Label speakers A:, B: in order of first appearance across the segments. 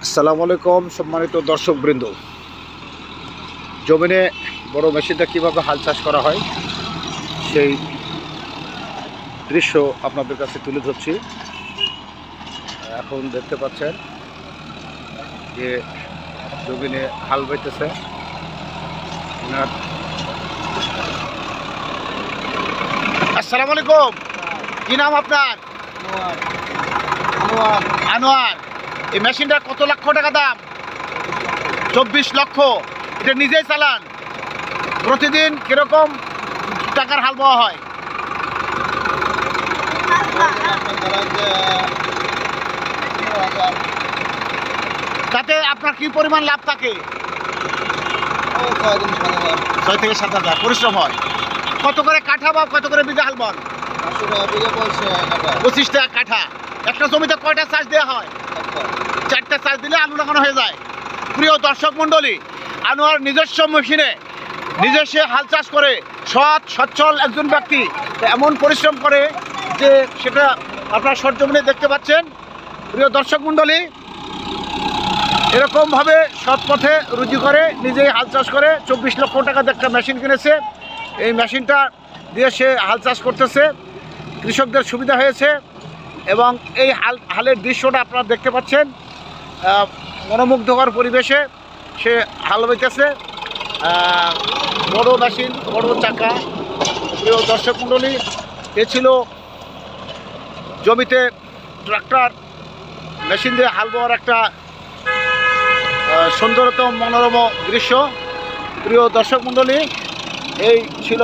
A: আসসালামু আলাইকুম সম্মানিত দর্শকবৃন্দ। জমিনে বড় মেশিনটা কীভাবে হাল চাষ করা হয় সেই দৃশ্য আপনাদের কাছে তুলে ধরছি। এখন দেখতে পাচ্ছেন যে জমিনে হাল বাইতেছে। আসসালামু আলাইকুম, কি নাম আপনার? আনোয়ার। এই মেশিনটার কত লক্ষ টাকা দাম? 24 লক্ষ। এটা নিজেই চালান? প্রতিদিন কিরকম টাকার হাল বওয়া হয়? তাতে আপনার কি পরিমাণ লাভ থাকে? 6 থেকে 7,000 পরিশ্রম হয়। কত করে কাঠা বা কত করে বিঘা হাল বন? 25 টাকা কাঠা। একটা জমিতে কয়টা চাষ দেওয়া হয়? 4টা চাষ দিলে আলু লাগানো হয়ে যায়। প্রিয় দর্শক মণ্ডলী, আনোয়ার নিজস্ব মেশিনে নিজস্ব হাল চাষ করে সৎ সচ্ছল একজন ব্যক্তি এমন পরিশ্রম করে যে সেটা আপনার সরজমিনে দেখতে পাচ্ছেন। প্রিয় দর্শক মণ্ডলী, এরকমভাবে সৎ পথে রুজি করে নিজেই হাল চাষ করে 24 লক্ষ টাকাতে একটা মেশিন কিনেছে। এই মেশিনটা দিয়ে সে হাল চাষ করতেছে, কৃষকদের সুবিধা হয়েছে এবং এই হালের দৃশ্যটা আপনারা দেখতে পাচ্ছেন। মনোমুগ্ধকর পরিবেশে সে হাল বইতেছে। বড় মেশিন, বড় চাকা। প্রিয় দর্শক মণ্ডলী, এ ছিল জমিতে ট্রাক্টর মেশিন দিয়ে হাল বওয়ার একটা সুন্দরতম মনোরম দৃশ্য। প্রিয় দর্শক মণ্ডলী, এই ছিল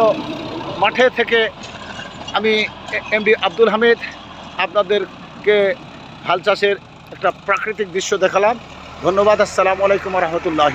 A: মাঠে থেকে আমি এমডি আব্দুল হামিদ আপনাদেরকে হাল চাষের একটা প্রাকৃতিক দৃশ্য দেখালাম। ধন্যবাদ। আসসালামু আলাইকুম রহমতুল্লাহ।